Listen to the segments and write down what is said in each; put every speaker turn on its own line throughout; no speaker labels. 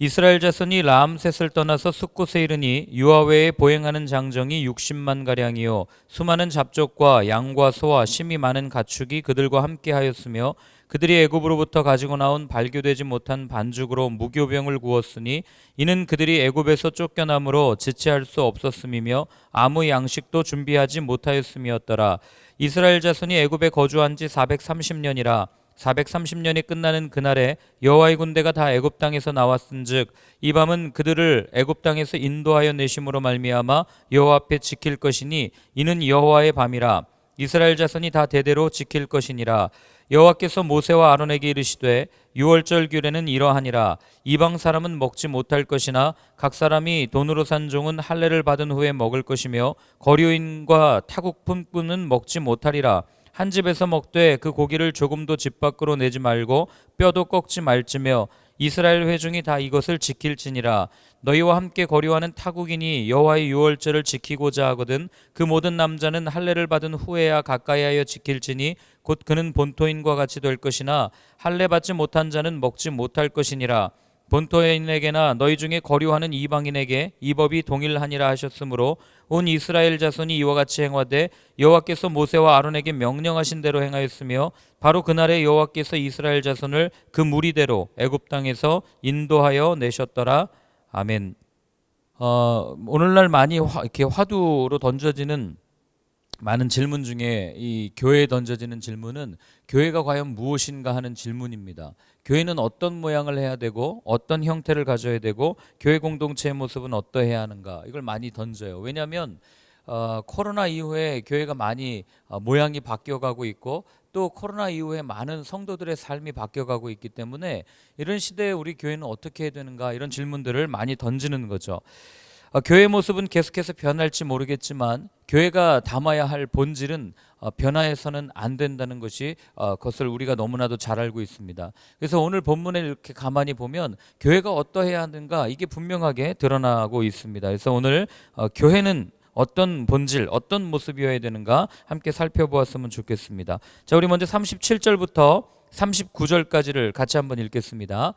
이스라엘 자손이 라암셋을 떠나서 숫곳에 이르니 유아외에 보행하는 장정이 60만 가량이요 수많은 잡족과 양과 소와 심이 많은 가축이 그들과 함께하였으며 그들이 애굽으로부터 가지고 나온 발교되지 못한 반죽으로 무교병을 구웠으니 이는 그들이 애굽에서 쫓겨남으로 지체할 수 없었음이며 아무 양식도 준비하지 못하였음이었더라. 이스라엘 자손이 애굽에 거주한 지 430년이라 430년이 끝나는 그날에 여호와의 군대가 다 애굽 땅에서 나왔은즉 이 밤은 그들을 애굽 땅에서 인도하여 내심으로 말미암아 여호와 앞에 지킬 것이니 이는 여호와의 밤이라. 이스라엘 자손이 다 대대로 지킬 것이니라. 여호와께서 모세와 아론에게 이르시되 유월절 규례는 이러하니라. 이방 사람은 먹지 못할 것이나 각 사람이 돈으로 산 종은 할례를 받은 후에 먹을 것이며 거류인과 타국품꾼은 먹지 못하리라. 한 집에서 먹되 그 고기를 조금도 집 밖으로 내지 말고 뼈도 꺾지 말지며 이스라엘 회중이 다 이것을 지킬지니라. 너희와 함께 거류하는 타국인이 여호와의 유월절을 지키고자 하거든 그 모든 남자는 할례를 받은 후에야 가까이하여 지킬지니 곧 그는 본토인과 같이 될 것이나 할례 받지 못한 자는 먹지 못할 것이니라. 본토인에게나 너희 중에 거류하는 이방인에게 이 법이 동일하니라 하셨으므로 온 이스라엘 자손이 이와 같이 행하되 여호와께서 모세와 아론에게 명령하신 대로 행하였으며 바로 그날에 여호와께서 이스라엘 자손을 그 무리대로 애굽 땅에서 인도하여 내셨더라. 아멘. 오늘날 많이 이렇게 화두로 던져지는 많은 질문 중에 이 교회에 던져지는 질문은 교회가 과연 무엇인가 하는 질문입니다. 교회는 어떤 모양을 해야 되고 어떤 형태를 가져야 되고 교회 공동체의 모습은 어떠해야 하는가, 이걸 많이 던져요. 왜냐하면 코로나 이후에 교회가 많이 모양이 바뀌어가고 있고 또 코로나 이후에 많은 성도들의 삶이 바뀌어가고 있기 때문에 이런 시대에 우리 교회는 어떻게 해야 되는가, 이런 질문들을 많이 던지는 거죠. 교회의 모습은 계속해서 변할지 모르겠지만 교회가 담아야 할 본질은 변화해서는 안 된다는 것이 그것을 우리가 너무나도 잘 알고 있습니다. 그래서 오늘 본문을 이렇게 가만히 보면 교회가 어떠해야 하는가, 이게 분명하게 드러나고 있습니다. 그래서 오늘 교회는 어떤 본질, 어떤 모습이어야 되는가 함께 살펴보았으면 좋겠습니다. 자, 우리 먼저 37절부터 39절까지를 같이 한번 읽겠습니다.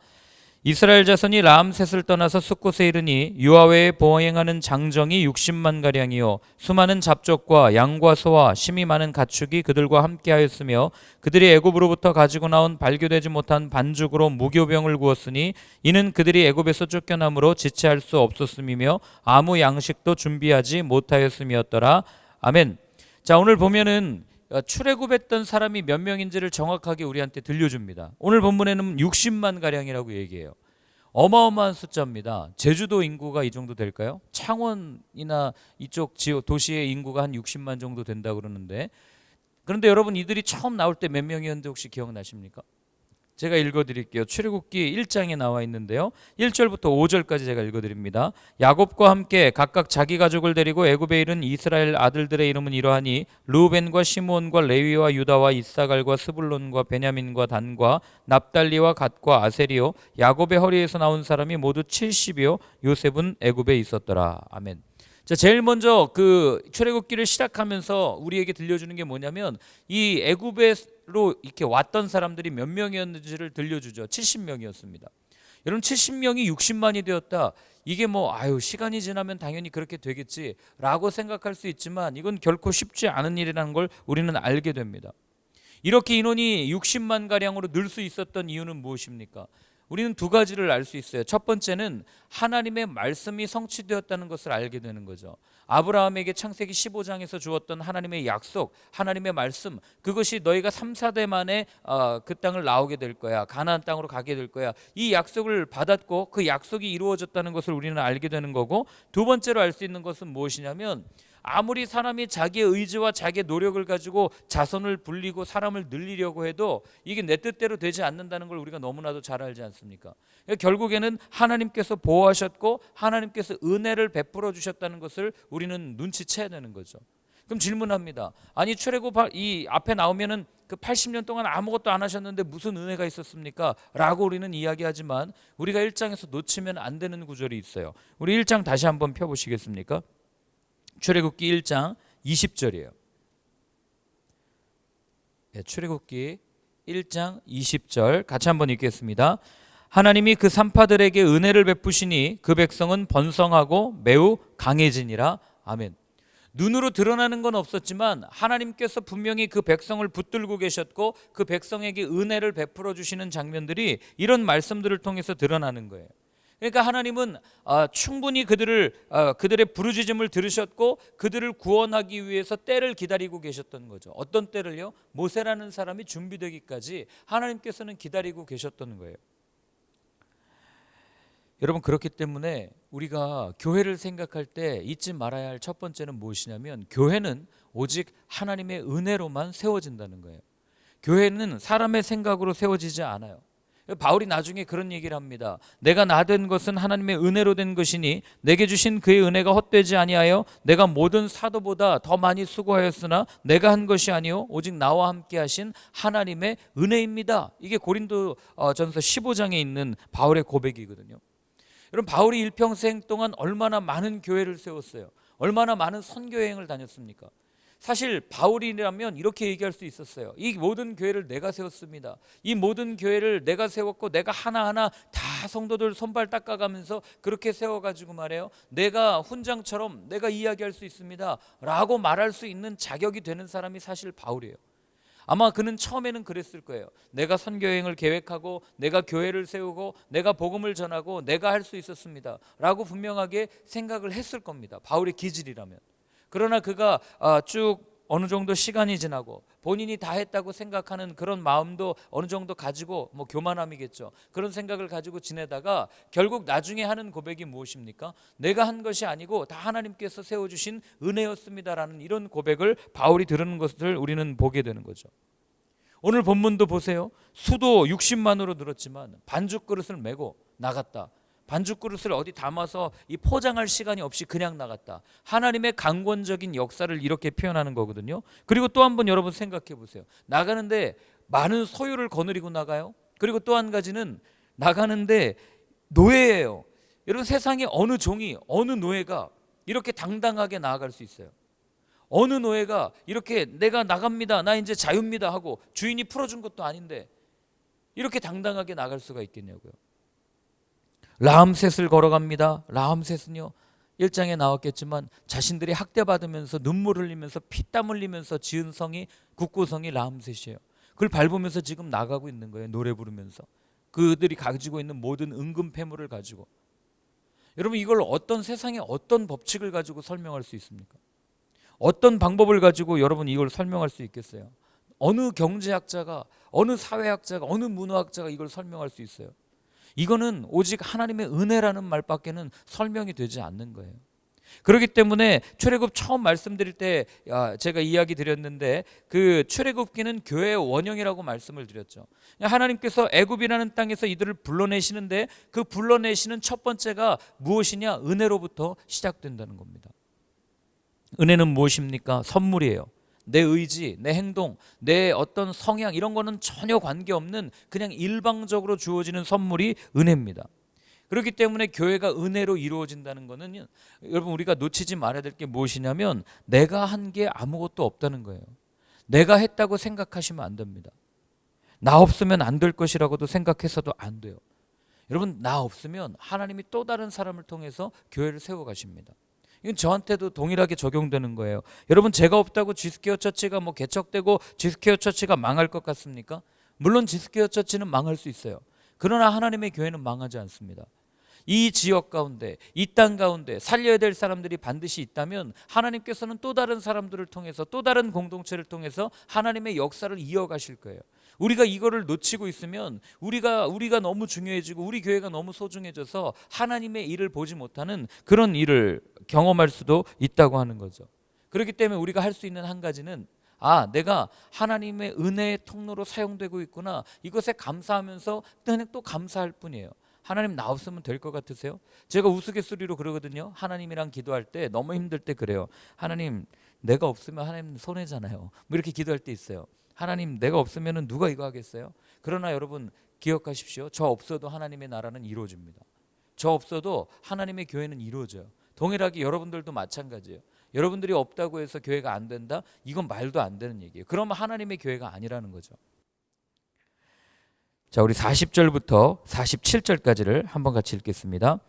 이스라엘 자손이 라암셋을 떠나서 숫곳에 이르니 유아외에 보행하는 장정이 60만 가량이요 수많은 잡족과 양과 소와 심이 많은 가축이 그들과 함께하였으며 그들이 애굽으로부터 가지고 나온 발교되지 못한 반죽으로 무교병을 구웠으니 이는 그들이 애굽에서 쫓겨남으로 지체할 수 없었음이며 아무 양식도 준비하지 못하였음이었더라. 아멘. 자, 오늘 보면은 출애굽했던 사람이 몇 명인지를 정확하게 우리한테 들려줍니다. 오늘 본문에는 60만 가량이라고 얘기해요. 어마어마한 숫자입니다. 제주도 인구가 이 정도 될까요? 창원이나 이쪽 지역 도시의 인구가 한 60만 정도 된다고 그러는데, 그런데 여러분 이들이 처음 나올 때 몇 명이었는데 혹시 기억나십니까? 제가 읽어드릴게요. 출애굽기 1장에 나와 있는데요, 1절부터 5절까지 제가 읽어드립니다. 야곱과 함께 각각 자기 가족을 데리고 애굽에 이른 이스라엘 아들들의 이름은 이러하니 르우벤과 시므온과 레위와 유다와 이사갈과 스불론과 베냐민과 단과 납달리와 갓과 아셀이요 야곱의 허리에서 나온 사람이 모두 70이요 요셉은 애굽에 있었더라. 아멘. 자, 제일 먼저 그 출애굽기를 시작하면서 우리에게 들려주는 게 뭐냐면 이 애굽으로 이렇게 왔던 사람들이 몇 명이었는지를 들려주죠. 70명이었습니다. 여러분 70명이 60만이 되었다. 이게 시간이 지나면 당연히 그렇게 되겠지라고 생각할 수 있지만 이건 결코 쉽지 않은 일이라는 걸 우리는 알게 됩니다. 이렇게 인원이 60만 가량으로 늘 수 있었던 이유는 무엇입니까? 우리는 두 가지를 알 수 있어요. 첫 번째는 하나님의 말씀이 성취되었다는 것을 알게 되는 거죠. 아브라함에게 창세기 15장에서 주었던 하나님의 약속, 하나님의 말씀, 그것이 너희가 3, 4대 만에 그 땅을 나오게 될 거야, 가나안 땅으로 가게 될 거야, 이 약속을 받았고 그 약속이 이루어졌다는 것을 우리는 알게 되는 거고, 두 번째로 알 수 있는 것은 무엇이냐면 아무리 사람이 자기의 의지와 자기의 노력을 가지고 자손을 불리고 사람을 늘리려고 해도 이게 내 뜻대로 되지 않는다는 걸 우리가 너무나도 잘 알지 않습니까? 결국에는 하나님께서 보호하셨고 하나님께서 은혜를 베풀어 주셨다는 것을 우리는 눈치채야 되는 거죠. 그럼 질문합니다. 아니 출애굽 이 앞에 나오면은 그 80년 동안 아무것도 안 하셨는데 무슨 은혜가 있었습니까? 라고 우리는 이야기하지만 우리가 1장에서 놓치면 안 되는 구절이 있어요. 우리 1장 다시 한번 펴보시겠습니까? 출애굽기 1장 20절이에요. 출애굽기 1장 20절 같이 한번 읽겠습니다. 하나님이 그 산파들에게 은혜를 베푸시니 그 백성은 번성하고 매우 강해지니라. 아멘. 눈으로 드러나는 건 없었지만 하나님께서 분명히 그 백성을 붙들고 계셨고 그 백성에게 은혜를 베풀어 주시는 장면들이 이런 말씀들을 통해서 드러나는 거예요. 그러니까 하나님은 충분히 그들의 부르짖음을 들으셨고 그들을 구원하기 위해서 때를 기다리고 계셨던 거죠. 어떤 때를요? 모세라는 사람이 준비되기까지 하나님께서는 기다리고 계셨던 거예요. 여러분, 그렇기 때문에 우리가 교회를 생각할 때 잊지 말아야 할 첫 번째는 무엇이냐면 교회는 오직 하나님의 은혜로만 세워진다는 거예요. 교회는 사람의 생각으로 세워지지 않아요. 바울이 나중에 그런 얘기를 합니다. 내가 나 된 것은 하나님의 은혜로 된 것이니 내게 주신 그의 은혜가 헛되지 아니하여 내가 모든 사도보다 더 많이 수고하였으나 내가 한 것이 아니요 오직 나와 함께 하신 하나님의 은혜입니다. 이게 고린도 전서 15장에 있는 바울의 고백이거든요. 여러분, 바울이 일평생 동안 얼마나 많은 교회를 세웠어요. 얼마나 많은 선교 여행을 다녔습니까? 사실 바울이라면 이렇게 얘기할 수 있었어요. 이 모든 교회를 내가 세웠습니다. 이 모든 교회를 내가 세웠고 내가 하나하나 다 성도들 손발 닦아가면서 그렇게 세워가지고 말해요. 내가 훈장처럼 내가 이야기할 수 있습니다 라고 말할 수 있는 자격이 되는 사람이 사실 바울이에요. 아마 그는 처음에는 그랬을 거예요. 내가 선교여행을 계획하고 내가 교회를 세우고 내가 복음을 전하고 내가 할 수 있었습니다 라고 분명하게 생각을 했을 겁니다. 바울의 기질이라면. 그러나 그가 쭉 어느 정도 시간이 지나고 본인이 다 했다고 생각하는 그런 마음도 어느 정도 가지고, 교만함이겠죠. 그런 생각을 가지고 지내다가 결국 나중에 하는 고백이 무엇입니까? 내가 한 것이 아니고 다 하나님께서 세워주신 은혜였습니다라는 이런 고백을 바울이 들은 것을 우리는 보게 되는 거죠. 오늘 본문도 보세요. 수도 60만으로 늘었지만 반죽 그릇을 메고 나갔다. 반죽 그릇을 어디 담아서 이 포장할 시간이 없이 그냥 나갔다. 하나님의 강권적인 역사를 이렇게 표현하는 거거든요. 그리고 또 한 번 여러분 생각해 보세요. 나가는데 많은 소유를 거느리고 나가요. 그리고 또 한 가지는 나가는데 노예예요. 여러분, 세상에 어느 종이, 어느 노예가 이렇게 당당하게 나아갈 수 있어요? 어느 노예가 이렇게 내가 나갑니다, 나 이제 자유입니다 하고 주인이 풀어준 것도 아닌데 이렇게 당당하게 나갈 수가 있겠냐고요. 라암셋을 걸어갑니다. 라암셋은요 1장에 나왔겠지만 자신들이 학대받으면서 눈물 흘리면서 피땀 흘리면서 지은 성이, 국고성이 라암셋이에요. 그걸 밟으면서 지금 나가고 있는 거예요. 노래 부르면서 그들이 가지고 있는 모든 은금 패물을 가지고. 여러분, 이걸 어떤 세상에 어떤 법칙을 가지고 설명할 수 있습니까? 어떤 방법을 가지고 여러분 이걸 설명할 수 있겠어요? 어느 경제학자가, 어느 사회학자가, 어느 문화학자가 이걸 설명할 수 있어요? 이거는 오직 하나님의 은혜라는 말밖에는 설명이 되지 않는 거예요. 그렇기 때문에 출애굽 처음 말씀드릴 때 제가 이야기 드렸는데 그 출애굽기는 교회의 원형이라고 말씀을 드렸죠. 하나님께서 애굽이라는 땅에서 이들을 불러내시는데 그 불러내시는 첫 번째가 무엇이냐? 은혜로부터 시작된다는 겁니다. 은혜는 무엇입니까? 선물이에요. 내 의지, 내 행동, 내 어떤 성향 이런 거는 전혀 관계없는 그냥 일방적으로 주어지는 선물이 은혜입니다. 그렇기 때문에 교회가 은혜로 이루어진다는 것은 여러분 우리가 놓치지 말아야 될 게 무엇이냐면 내가 한 게 아무것도 없다는 거예요. 내가 했다고 생각하시면 안 됩니다. 나 없으면 안 될 것이라고도 생각해서도 안 돼요. 여러분, 나 없으면 하나님이 또 다른 사람을 통해서 교회를 세워가십니다. 이건 저한테도 동일하게 적용되는 거예요. 여러분, 제가 없다고 지스케어 처치가 개척되고 지스케어 처치가 망할 것 같습니까? 물론 지스케어 처치는 망할 수 있어요. 그러나 하나님의 교회는 망하지 않습니다. 이 지역 가운데, 이 땅 가운데 살려야 될 사람들이 반드시 있다면 하나님께서는 또 다른 사람들을 통해서, 또 다른 공동체를 통해서 하나님의 역사를 이어가실 거예요. 우리가 이거를 놓치고 있으면 우리가 너무 중요해지고 우리 교회가 너무 소중해져서 하나님의 일을 보지 못하는 그런 일을 경험할 수도 있다고 하는 거죠. 그렇기 때문에 우리가 할 수 있는 한 가지는 내가 하나님의 은혜의 통로로 사용되고 있구나, 이것에 감사하면서 또 감사할 뿐이에요. 하나님, 나 없으면 될 것 같으세요? 제가 우스갯소리로 그러거든요. 하나님이랑 기도할 때 너무 힘들 때 그래요. 하나님, 내가 없으면 하나님 손해잖아요. 이렇게 기도할 때 있어요. 하나님, 내가 없으면 누가 이거 하겠어요? 그러나 여러분 기억하십시오. 저 없어도 하나님의 나라는 이루어집니다. 저 없어도 하나님의 교회는 이루어져요. 동일하게 여러분들도 마찬가지예요. 여러분들이 없다고 해서 교회가 안 된다? 이건 말도 안 되는 얘기예요. 그러면 하나님의 교회가 아니라는 거죠. 자, 우리 40절부터 47절까지를 한번 같이 읽겠습니다.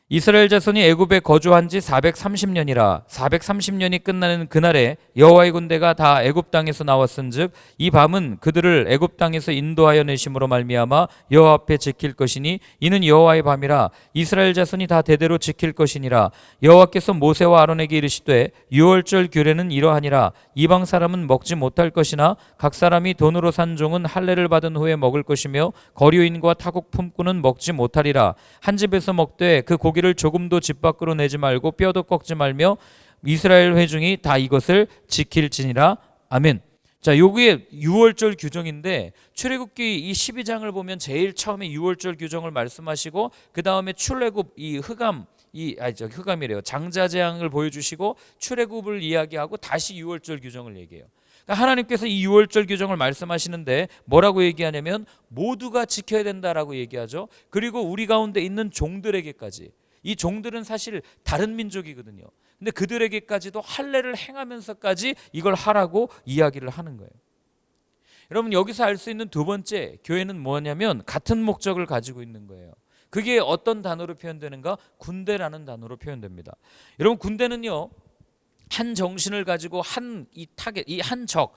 이스라엘 자손이 애굽에 거주한 지 430년이라 430년이 끝나는 그날에 여호와의 군대가 다 애굽 땅에서 나왔은즉 이 밤은 그들을 애굽 땅에서 인도하여 내심으로 말미암아 여호와 앞에 지킬 것이니 이는 여호와의 밤이라 이스라엘 자손이 다 대대로 지킬 것이니라. 여호와께서 모세와 아론에게 이르시되 유월절 규례는 이러하니라. 이방 사람은 먹지 못할 것이나 각 사람이 돈으로 산 종은 할례를 받은 후에 먹을 것이며 거류인과 타국 품꾼은 먹지 못하리라. 한 집에서 먹되 그 고기를 조금도 집 밖으로 내지 말고 뼈도 꺾지 말며 이스라엘 회중이 다 이것을 지킬지니라. 아멘. 자, 요게 유월절 규정인데 출애굽기 이 12장을 보면 제일 처음에 유월절 규정을 말씀하시고 그 다음에 출애굽 이 흑암 흑암이래요. 장자 재앙을 보여주시고 출애굽을 이야기하고 다시 유월절 규정을 얘기해요. 그러니까 하나님께서 이 유월절 규정을 말씀하시는데 뭐라고 얘기하냐면 모두가 지켜야 된다라고 얘기하죠. 그리고 우리 가운데 있는 종들에게까지. 이 종들은 사실 다른 민족이거든요. 근데 그들에게까지도 할례를 행하면서까지 이걸 하라고 이야기를 하는 거예요. 여러분, 여기서 알 수 있는 두 번째 교회는 뭐냐면 같은 목적을 가지고 있는 거예요. 그게 어떤 단어로 표현되는가? 군대라는 단어로 표현됩니다. 여러분, 군대는요, 한 정신을 가지고 한 이 타겟, 이 한 적,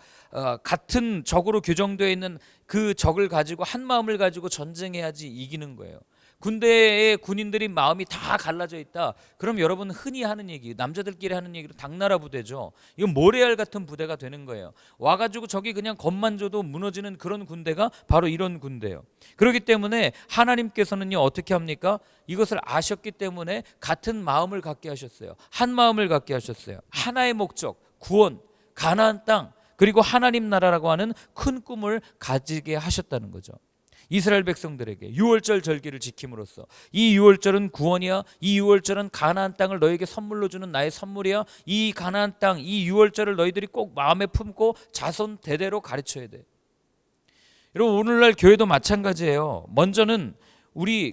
같은 적으로 규정되어 있는 그 적을 가지고 한 마음을 가지고 전쟁해야지 이기는 거예요. 군대의 군인들이 마음이 다 갈라져 있다. 그럼 여러분 흔히 하는 얘기, 남자들끼리 하는 얘기로 당나라 부대죠. 이건 모래알 같은 부대가 되는 거예요. 와가지고 저기 그냥 겁만 줘도 무너지는 그런 군대가 바로 이런 군대예요. 그렇기 때문에 하나님께서는요 어떻게 합니까? 이것을 아셨기 때문에 같은 마음을 갖게 하셨어요. 한 마음을 갖게 하셨어요. 하나의 목적, 구원, 가나안 땅, 그리고 하나님 나라라고 하는 큰 꿈을 가지게 하셨다는 거죠. 이스라엘 백성들에게 유월절 절기를 지킴으로써 이 유월절은 구원이야. 이 유월절은 가나안 땅을 너에게 선물로 주는 나의 선물이야. 이 가나안 땅, 이 유월절을 너희들이 꼭 마음에 품고 자손 대대로 가르쳐야 돼. 여러분, 오늘날 교회도 마찬가지예요. 먼저는 우리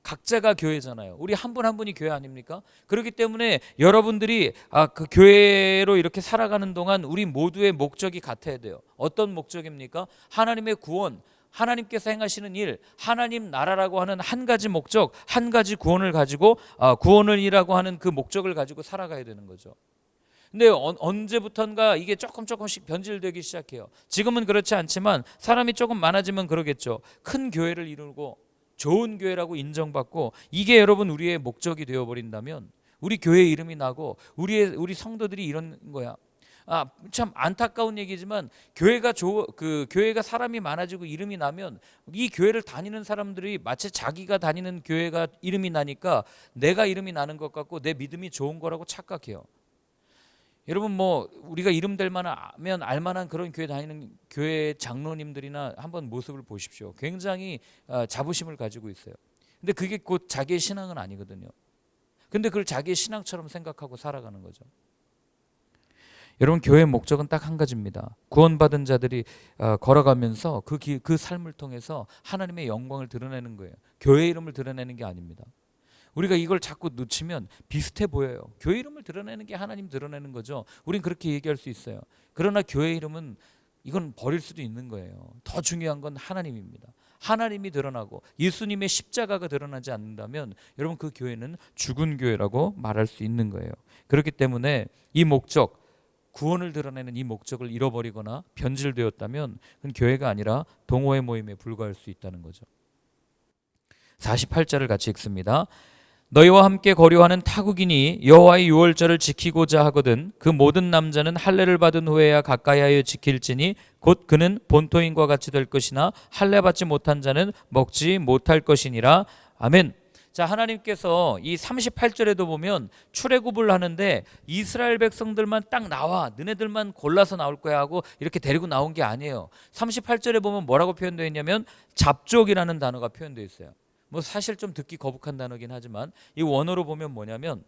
각자가 교회잖아요. 우리 한 분 한 분이 교회 아닙니까? 그렇기 때문에 여러분들이 그 교회로 이렇게 살아가는 동안 우리 모두의 목적이 같아야 돼요. 어떤 목적입니까? 하나님의 구원, 하나님께서 행하시는 일, 하나님 나라라고 하는 한 가지 목적, 한 가지 구원을 가지고 구원을이라고 하는 그 목적을 가지고 살아가야 되는 거죠. 근데 언제부턴가 이게 조금씩 변질되기 시작해요. 지금은 그렇지 않지만 사람이 조금 많아지면 그러겠죠. 큰 교회를 이루고 좋은 교회라고 인정받고 이게 여러분 우리의 목적이 되어버린다면 우리 교회 이름이 나고 우리 성도들이 이런 거야. 참 안타까운 얘기지만 교회가 사람이 많아지고 이름이 나면 이 교회를 다니는 사람들이 마치 자기가 다니는 교회가 이름이 나니까 내가 이름이 나는 것 같고 내 믿음이 좋은 거라고 착각해요. 여러분, 우리가 이름 될 만하면 알만한 그런 교회 다니는 교회 장로님들이나 한번 모습을 보십시오. 굉장히 자부심을 가지고 있어요. 근데 그게 곧 자기의 신앙은 아니거든요. 근데 그걸 자기의 신앙처럼 생각하고 살아가는 거죠. 여러분, 교회의 목적은 딱 한 가지입니다. 구원받은 자들이 걸어가면서 그 삶을 통해서 하나님의 영광을 드러내는 거예요. 교회 이름을 드러내는 게 아닙니다. 우리가 이걸 자꾸 놓치면 비슷해 보여요. 교회 이름을 드러내는 게 하나님 드러내는 거죠. 우린 그렇게 얘기할 수 있어요. 그러나 교회 이름은 이건 버릴 수도 있는 거예요. 더 중요한 건 하나님입니다. 하나님이 드러나고 예수님의 십자가가 드러나지 않는다면 여러분 그 교회는 죽은 교회라고 말할 수 있는 거예요. 그렇기 때문에 이 목적, 구원을 드러내는 이 목적을 잃어버리거나 변질되었다면 그건 교회가 아니라 동호회 모임에 불과할 수 있다는 거죠. 48절을 같이 읽습니다. 너희와 함께 거류하는 타국인이 여호와의 유월절을 지키고자 하거든 그 모든 남자는 할례를 받은 후에야 가까이하여 지킬지니 곧 그는 본토인과 같이 될 것이나 할례 받지 못한 자는 먹지 못할 것이니라. 아멘. 자, 하나님께서 이 38절에도 보면 출애굽을 하는데 이스라엘 백성들만 딱 나와, 너네들만 골라서 나올 거야 하고 이렇게 데리고 나온 게 아니에요. 38절에 보면 뭐라고 표현되어 있냐면 잡족이라는 단어가 표현되어 있어요. 사실 좀 듣기 거북한 단어긴 하지만 이 원어로 보면 뭐냐면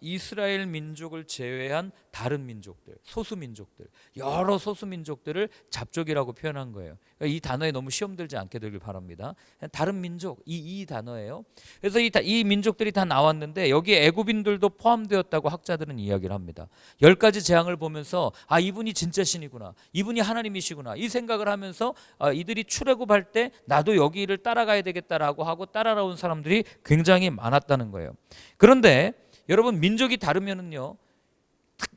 이스라엘 민족을 제외한 다른 민족들, 소수 민족들, 여러 소수 민족들을 잡족이라고 표현한 거예요. 그러니까 이 단어에 너무 시험 들지 않게 되길 바랍니다. 다른 민족, 이 단어예요. 그래서 이 민족들이 다 나왔는데 여기에 애굽인들도 포함되었다고 학자들은 이야기를 합니다. 10가지 재앙을 보면서 이분이 진짜 신이구나, 이분이 하나님이시구나, 이 생각을 하면서 이들이 출애굽할 때 나도 여기를 따라가야 되겠다라고 하고 따라온 사람들이 굉장히 많았다는 거예요. 그런데 여러분, 민족이 다르면은요,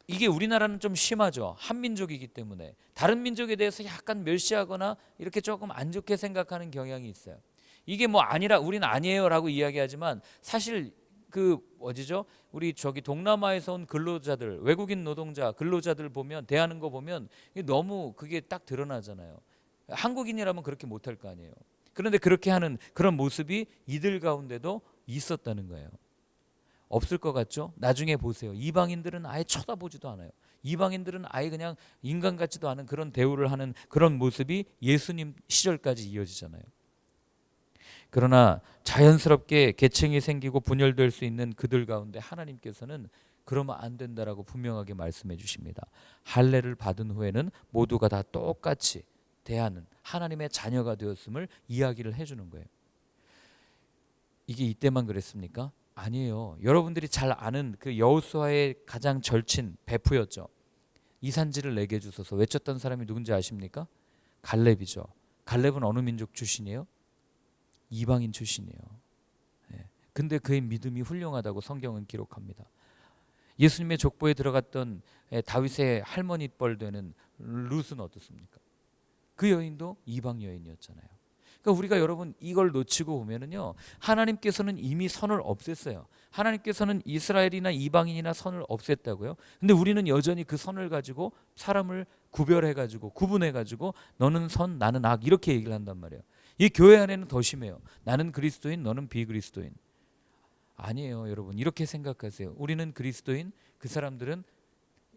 이게 우리나라는 좀 심하죠. 한민족이기 때문에 다른 민족에 대해서 약간 멸시하거나 이렇게 조금 안 좋게 생각하는 경향이 있어요. 이게 뭐 아니라 우리는 아니에요라고 이야기하지만 사실 우리 동남아에서 온 근로자들, 외국인 노동자 근로자들 보면 대하는 거 보면 너무 그게 딱 드러나잖아요. 한국인이라면 그렇게 못할 거 아니에요. 그런데 그렇게 하는 그런 모습이 이들 가운데도 있었다는 거예요. 없을 것 같죠? 나중에 보세요. 이방인들은 아예 쳐다보지도 않아요. 이방인들은 아예 그냥 인간 같지도 않은 그런 대우를 하는 그런 모습이 예수님 시절까지 이어지잖아요. 그러나 자연스럽게 계층이 생기고 분열될 수 있는 그들 가운데 하나님께서는 그러면 안 된다라고 분명하게 말씀해 주십니다. 할례를 받은 후에는 모두가 다 똑같이 대하는 하나님의 자녀가 되었음을 이야기를 해주는 거예요. 이게 이때만 그랬습니까? 아니에요. 여러분들이 잘 아는 그 여호수아의 가장 절친 베프였죠. 이 산지를 내게 주소서 외쳤던 사람이 누군지 아십니까? 갈렙이죠. 갈렙은 어느 민족 출신이에요? 이방인 출신이에요. 근데 그의 믿음이 훌륭하다고 성경은 기록합니다. 예수님의 족보에 들어갔던 다윗의 할머니 뻘 되는 룻은 어떻습니까? 그 여인도 이방 여인이었잖아요. 그러니까 우리가 여러분 이걸 놓치고 보면은요, 하나님께서는 이미 선을 없앴어요. 하나님께서는 이스라엘이나 이방인이나 선을 없앴다고요. 근데 우리는 여전히 그 선을 가지고 사람을 구별해가지고 구분해가지고 너는 선 나는 악 이렇게 얘기를 한단 말이에요. 이 교회 안에는 더 심해요. 나는 그리스도인 너는 비그리스도인. 아니에요 여러분, 이렇게 생각하세요. 우리는 그리스도인, 그 사람들은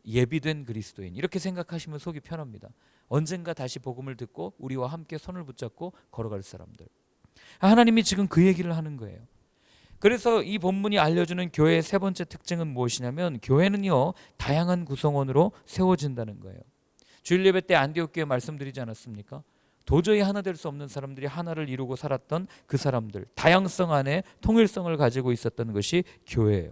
예비된 그리스도인, 이렇게 생각하시면 속이 편합니다. 언젠가 다시 복음을 듣고 우리와 함께 손을 붙잡고 걸어갈 사람들. 하나님이 지금 그 얘기를 하는 거예요. 그래서 이 본문이 알려주는 교회의 세 번째 특징은 무엇이냐면, 교회는요 다양한 구성원으로 세워진다는 거예요. 주일 예배 때 안디옥 교회 말씀드리지 않았습니까? 도저히 하나 될 수 없는 사람들이 하나를 이루고 살았던 그 사람들, 다양성 안에 통일성을 가지고 있었던 것이 교회예요.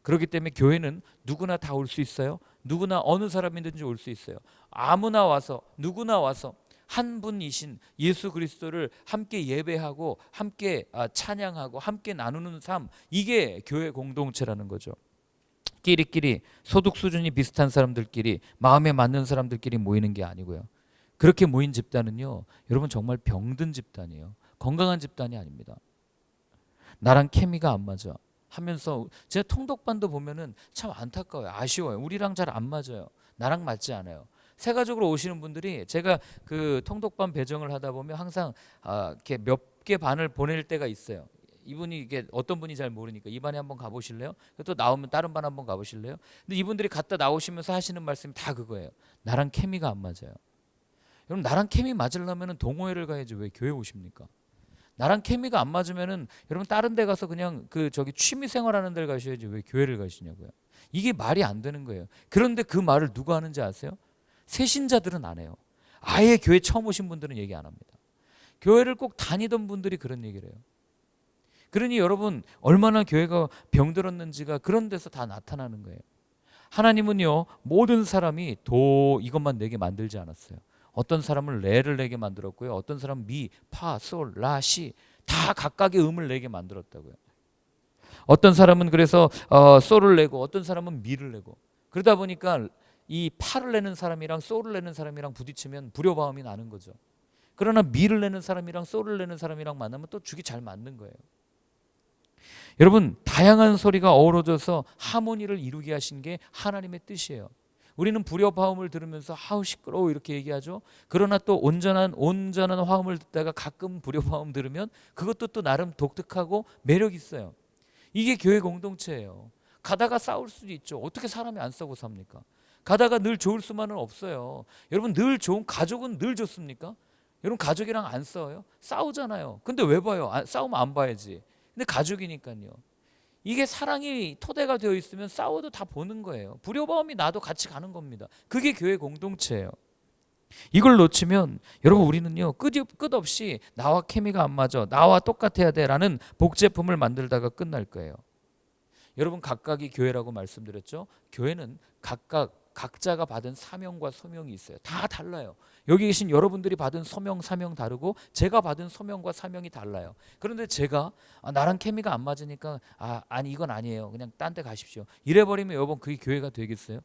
그렇기 때문에 교회는 누구나 다 올 수 있어요. 누구나 어느 사람이든지 올 수 있어요. 아무나 와서 누구나 와서 한 분이신 예수 그리스도를 함께 예배하고 함께 찬양하고 함께 나누는 삶, 이게 교회 공동체라는 거죠. 끼리끼리 소득 수준이 비슷한 사람들끼리, 마음에 맞는 사람들끼리 모이는 게 아니고요. 그렇게 모인 집단은요 여러분 정말 병든 집단이에요. 건강한 집단이 아닙니다. 나랑 케미가 안 맞아 하면서, 제가 통독반도 보면은 참 안타까워요. 아쉬워요. 우리랑 잘 안 맞아요. 나랑 맞지 않아요. 새 가족으로 오시는 분들이, 제가 그 통독반 배정을 하다 보면 항상 이렇게 몇 개 반을 보낼 때가 있어요. 이분이 이게 어떤 분이 잘 모르니까 이 반에 한번 가보실래요? 또 나오면 다른 반 한번 가보실래요? 근데 이분들이 갔다 나오시면서 하시는 말씀이 다 그거예요. 나랑 케미가 안 맞아요. 여러분, 나랑 케미 맞으려면 동호회를 가야지 왜 교회 오십니까? 나랑 케미가 안 맞으면은 여러분 다른 데 가서 그냥 취미 생활하는 데 가셔야지 왜 교회를 가시냐고요. 이게 말이 안 되는 거예요. 그런데 그 말을 누가 하는지 아세요? 새신자들은 안 해요. 아예 교회 처음 오신 분들은 얘기 안 합니다. 교회를 꼭 다니던 분들이 그런 얘기를 해요. 그러니 여러분 얼마나 교회가 병들었는지가 그런 데서 다 나타나는 거예요. 하나님은요 모든 사람이 이것만 내게 만들지 않았어요. 어떤 사람을 레를 내게 만들었고요. 어떤 사람은 미, 파, 솔, 라, 시 다 각각의 음을 내게 만들었다고요. 어떤 사람은 그래서 솔을 내고 어떤 사람은 미를 내고, 그러다 보니까 이 파를 내는 사람이랑 솔을 내는 사람이랑 부딪히면 불효바움이 나는 거죠. 그러나 미를 내는 사람이랑 솔을 내는 사람이랑 만나면 또 죽이 잘 맞는 거예요. 여러분 다양한 소리가 어우러져서 하모니를 이루게 하신 게 하나님의 뜻이에요. 우리는 불협화음을 들으면서 아우 시끄러워 이렇게 얘기하죠. 그러나 또 온전한 화음을 듣다가 가끔 불협화음 들으면 그것도 또 나름 독특하고 매력 있어요. 이게 교회 공동체예요. 가다가 싸울 수도 있죠. 어떻게 사람이 안 싸우고 삽니까? 가다가 늘 좋을 수만은 없어요. 여러분 늘 좋은 가족은 늘 좋습니까? 여러분 가족이랑 안 싸워요? 싸우잖아요. 근데 왜 봐요? 싸우면 안 봐야지. 근데 가족이니까요. 이게 사랑이 토대가 되어 있으면 싸워도 다 보는 거예요. 불효범이 나도 같이 가는 겁니다. 그게 교회 공동체예요. 이걸 놓치면 여러분 우리는요 끝없이 나와 케미가 안 맞아, 나와 똑같아야 돼라는 복제품을 만들다가 끝날 거예요. 여러분 각각이 교회라고 말씀드렸죠. 교회는 각자가 받은 사명과 소명이 있어요. 다 달라요. 여기 계신 여러분들이 받은 소명 사명 다르고 제가 받은 소명과 사명이 달라요. 그런데 제가 나랑 케미가 안 맞으니까 아니 이건 아니에요, 그냥 딴 데 가십시오 이래버리면 여러분 그게 교회가 되겠어요?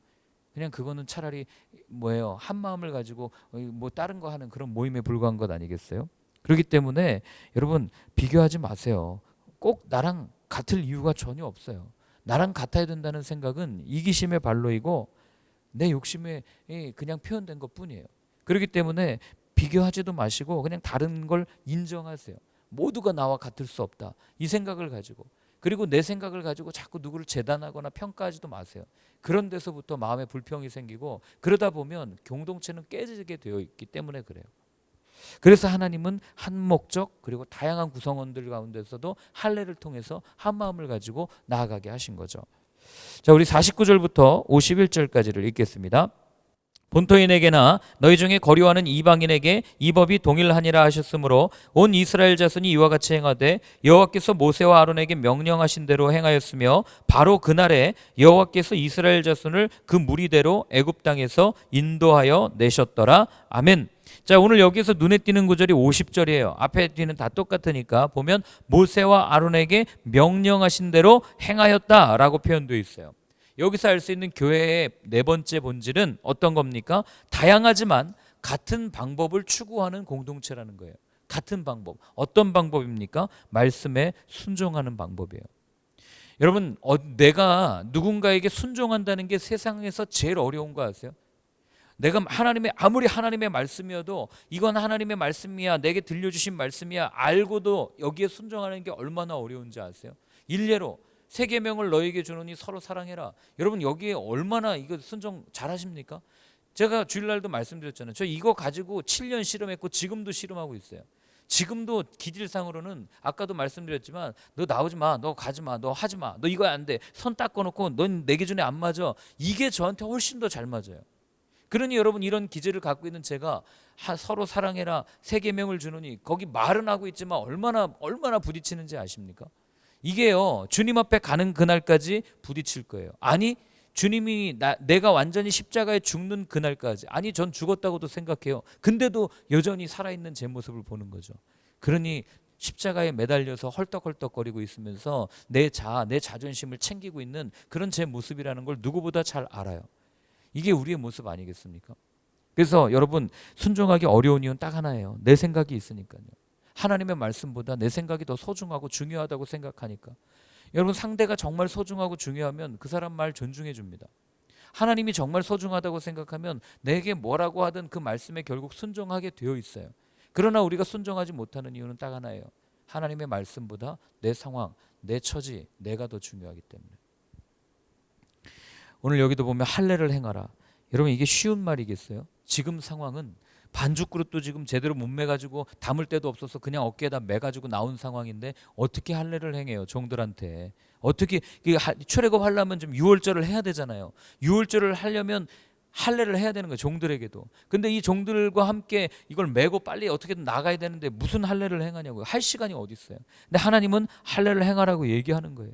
그냥 그거는 차라리 뭐예요, 한 마음을 가지고 뭐 다른 거 하는 그런 모임에 불과한 것 아니겠어요? 그렇기 때문에 여러분 비교하지 마세요. 꼭 나랑 같을 이유가 전혀 없어요. 나랑 같아야 된다는 생각은 이기심의 발로이고 내 욕심에 그냥 표현된 것뿐이에요. 그렇기 때문에 비교하지도 마시고 그냥 다른 걸 인정하세요. 모두가 나와 같을 수 없다, 이 생각을 가지고. 그리고 내 생각을 가지고 자꾸 누구를 재단하거나 평가하지도 마세요. 그런 데서부터 마음에 불평이 생기고 그러다 보면 공동체는 깨지게 되어 있기 때문에 그래요. 그래서 하나님은 한 목적 그리고 다양한 구성원들 가운데서도 할례를 통해서 한 마음을 가지고 나아가게 하신 거죠. 자, 우리 49절부터 51절까지를 읽겠습니다. 본토인에게나 너희 중에 거류하는 이방인에게 이 법이 동일하니라 하셨으므로 온 이스라엘 자손이 이와 같이 행하되 여호와께서 모세와 아론에게 명령하신 대로 행하였으며 바로 그날에 여호와께서 이스라엘 자손을 그 무리대로 애굽 땅에서 인도하여 내셨더라. 아멘. 자, 오늘 여기서 눈에 띄는 구절이 50절이에요. 앞에 뒤는 다 똑같으니까 보면 모세와 아론에게 명령하신 대로 행하였다라고 표현되어 있어요. 여기서 알 수 있는 교회의 네 번째 본질은 어떤 겁니까? 다양하지만 같은 방법을 추구하는 공동체라는 거예요. 같은 방법. 어떤 방법입니까? 말씀에 순종하는 방법이에요. 여러분 내가 누군가에게 순종한다는 게 세상에서 제일 어려운 거 아세요? 내가 아무리 하나님의 말씀이어도 이건 하나님의 말씀이야, 내게 들려주신 말씀이야 알고도 여기에 순종하는 게 얼마나 어려운지 아세요? 일례로 세 계명을 너에게 주노니 서로 사랑해라. 여러분 여기에 얼마나 이거 순종 잘하십니까? 제가 주일날도 말씀드렸잖아요. 저 이거 가지고 7년 실험했고 지금도 실험하고 있어요. 지금도 기질상으로는 아까도 말씀드렸지만 너 나오지 마, 너 가지 마, 너 하지 마, 너 이거 안 돼, 손 닦아놓고 넌 내 기준에 안 맞아. 이게 저한테 훨씬 더 잘 맞아요. 그러니 여러분 이런 기질을 갖고 있는 제가 서로 사랑해라 세 계명을 주노니 거기 말은 하고 있지만 얼마나 부딪히는지 아십니까? 이게요 주님 앞에 가는 그날까지 부딪힐 거예요. 아니 주님이 내가 완전히 십자가에 죽는 그날까지, 아니 전 죽었다고도 생각해요. 근데도 여전히 살아있는 제 모습을 보는 거죠. 그러니 십자가에 매달려서 헐떡헐떡거리고 있으면서 내 자존심을 챙기고 있는 그런 제 모습이라는 걸 누구보다 잘 알아요. 이게 우리의 모습 아니겠습니까? 그래서 여러분 순종하기 어려운 이유는 딱 하나예요. 내 생각이 있으니까요. 하나님의 말씀보다 내 생각이 더 소중하고 중요하다고 생각하니까. 여러분 상대가 정말 소중하고 중요하면 그 사람 말 존중해 줍니다. 하나님이 정말 소중하다고 생각하면 내게 뭐라고 하든 그 말씀에 결국 순종하게 되어 있어요. 그러나 우리가 순종하지 못하는 이유는 딱 하나예요. 하나님의 말씀보다 내 상황, 내 처지, 내가 더 중요하기 때문에. 오늘 여기도 보면 할례를 행하라. 여러분 이게 쉬운 말이겠어요? 지금 상황은 반죽 그릇도 지금 제대로 못 매가지고 담을 데도 없어서 그냥 어깨에다 매가지고 나온 상황인데 어떻게 할례를 행해요? 종들한테. 어떻게 출애굽 하려면 좀 유월절을 해야 되잖아요. 유월절을 하려면 할례를 해야 되는 거예요. 종들에게도. 근데 이 종들과 함께 이걸 메고 빨리 어떻게든 나가야 되는데 무슨 할례를 행하냐고요. 할 시간이 어디 있어요. 근데 하나님은 할례를 행하라고 얘기하는 거예요.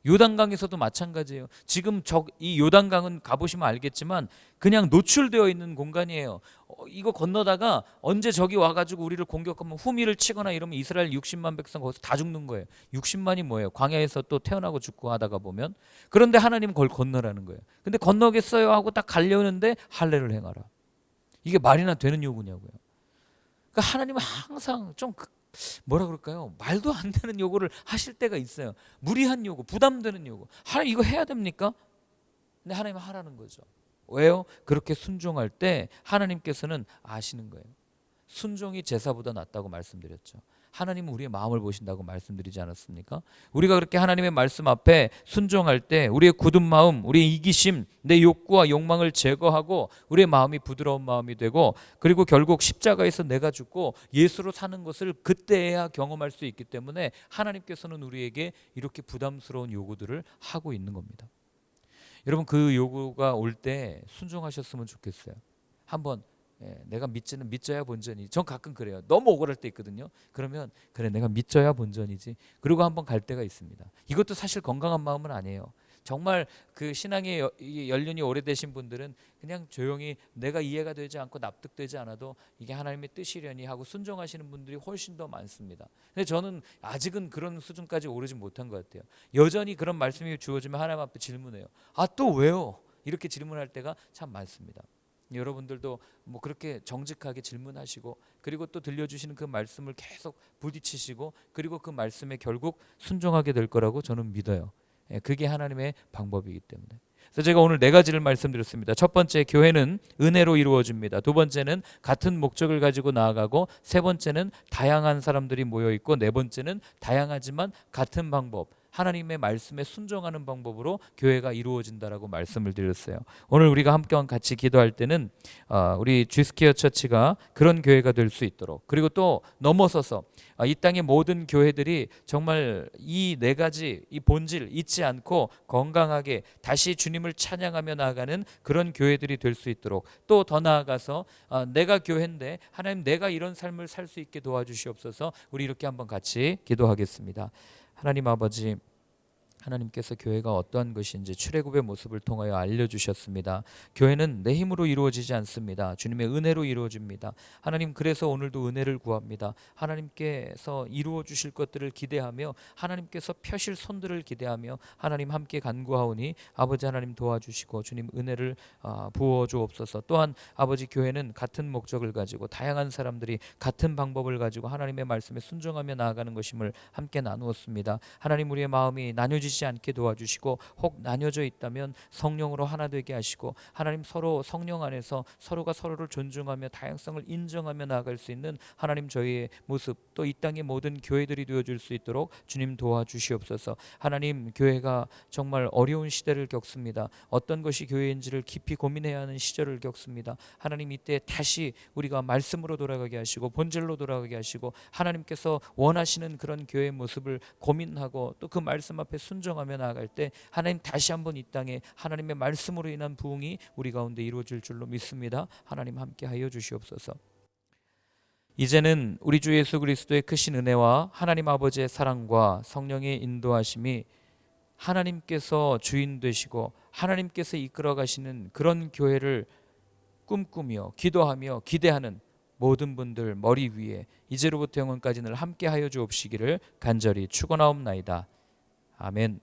요단강에서도 마찬가지예요. 지금 이 요단강은 가보시면 알겠지만 그냥 노출되어 있는 공간이에요. 이거 건너다가 언제 저기 와가지고 우리를 공격하면 후미를 치거나 이러면 이스라엘 60만 백성 거기서 다 죽는 거예요. 60만이 뭐예요? 광야에서 또 태어나고 죽고 하다가 보면. 그런데 하나님은 그걸 건너라는 거예요. 근데 건너겠어요 하고 딱 가려는데 할례를 행하라. 이게 말이나 되는 요구냐고요. 그러니까 하나님은 항상 좀 뭐라 그럴까요? 말도 안 되는 요구를 하실 때가 있어요. 무리한 요구, 부담되는 요구. 하나님 이거 해야 됩니까? 근데 하나님은 하라는 거죠. 왜요? 그렇게 순종할 때 하나님께서는 아시는 거예요. 순종이 제사보다 낫다고 말씀드렸죠. 하나님은 우리의 마음을 보신다고 말씀드리지 않았습니까? 우리가 그렇게 하나님의 말씀 앞에 순종할 때 우리의 굳은 마음, 우리의 이기심, 내 욕구와 욕망을 제거하고 우리의 마음이 부드러운 마음이 되고, 그리고 결국 십자가에서 내가 죽고 예수로 사는 것을 그때야 경험할 수 있기 때문에 하나님께서는 우리에게 이렇게 부담스러운 요구들을 하고 있는 겁니다. 여러분, 그 요구가 올 때 순종하셨으면 좋겠어요. 한번 내가 믿져야 본전이. 전 가끔 그래요. 너무 억울할 때 있거든요. 그러면 그래, 내가 믿져야 본전이지. 그리고 한번 갈 때가 있습니다. 이것도 사실 건강한 마음은 아니에요. 정말 그 신앙의 연륜이 오래되신 분들은 그냥 조용히 내가 이해가 되지 않고 납득되지 않아도 이게 하나님의 뜻이려니 하고 순종하시는 분들이 훨씬 더 많습니다. 근데 저는 아직은 그런 수준까지 오르지 못한 것 같아요. 여전히 그런 말씀이 주어지면 하나님 앞에 질문해요. 아, 또 왜요? 이렇게 질문할 때가 참 많습니다. 여러분들도 뭐 그렇게 정직하게 질문하시고, 그리고 또 들려주시는 그 말씀을 계속 부딪히시고, 그리고 그 말씀에 결국 순종하게 될 거라고 저는 믿어요. 그게 하나님의 방법이기 때문에. 그래서 제가 오늘 네 가지를 말씀드렸습니다. 첫 번째, 교회는 은혜로 이루어집니다. 두 번째는 같은 목적을 가지고 나아가고, 세 번째는 다양한 사람들이 모여 있고, 네 번째는 다양하지만 같은 방법, 하나님의 말씀에 순종하는 방법으로 교회가 이루어진다라고 말씀을 드렸어요. 오늘 우리가 함께 같이 기도할 때는 우리 주스케어 처치가 그런 교회가 될 수 있도록, 그리고 또 넘어서서 이 땅의 모든 교회들이 정말 이 네 가지, 이 본질 잊지 않고 건강하게 다시 주님을 찬양하며 나아가는 그런 교회들이 될 수 있도록, 또 더 나아가서 내가 교회인데 하나님, 내가 이런 삶을 살 수 있게 도와주시옵소서. 우리 이렇게 한번 같이 기도하겠습니다. 하나님 아버지, 하나님께서 교회가 어떠한 것인지 출애굽의 모습을 통하여 알려주셨습니다. 교회는 내 힘으로 이루어지지 않습니다. 주님의 은혜로 이루어집니다. 하나님, 그래서 오늘도 은혜를 구합니다. 하나님께서 이루어 주실 것들을 기대하며, 하나님께서 펴실 손들을 기대하며 하나님 함께 간구하오니 아버지 하나님 도와주시고 주님 은혜를 부어 주옵소서. 또한 아버지, 교회는 같은 목적을 가지고 다양한 사람들이 같은 방법을 가지고 하나님의 말씀에 순종하며 나아가는 것임을 함께 나누었습니다. 하나님, 우리의 마음이 나뉘어지지 않게 도와주시고, 혹 나뉘어져 있다면 성령으로 하나 되게 하시고, 하나님 서로 성령 안에서 서로가 서로를 존중하며 다양성을 인정하며 나아갈 수 있는 하나님 저희의 모습, 또 이 땅의 모든 교회들이 되어줄 수 있도록 주님 도와주시옵소서. 하나님, 교회가 정말 어려운 시대를 겪습니다. 어떤 것이 교회인지를 깊이 고민해야 하는 시절을 겪습니다. 하나님, 이때 다시 우리가 말씀으로 돌아가게 하시고 본질로 돌아가게 하시고, 하나님께서 원하시는 그런 교회의 모습을 고민하고 또 그 말씀 앞에 순종하며 나아갈 때 하나님, 다시 한번 이 땅에 하나님의 말씀으로 인한 부흥이 우리 가운데 이루어질 줄로 믿습니다. 하나님, 함께 하여 주시옵소서. 이제는 우리 주 예수 그리스도의 크신 은혜와 하나님 아버지의 사랑과 성령의 인도하심이, 하나님께서 주인 되시고 하나님께서 이끌어 가시는 그런 교회를 꿈꾸며 기도하며 기대하는 모든 분들 머리 위에 이제로부터 영원까지 늘 함께 하여 주옵시기를 간절히 축원하옵나이다. 아멘.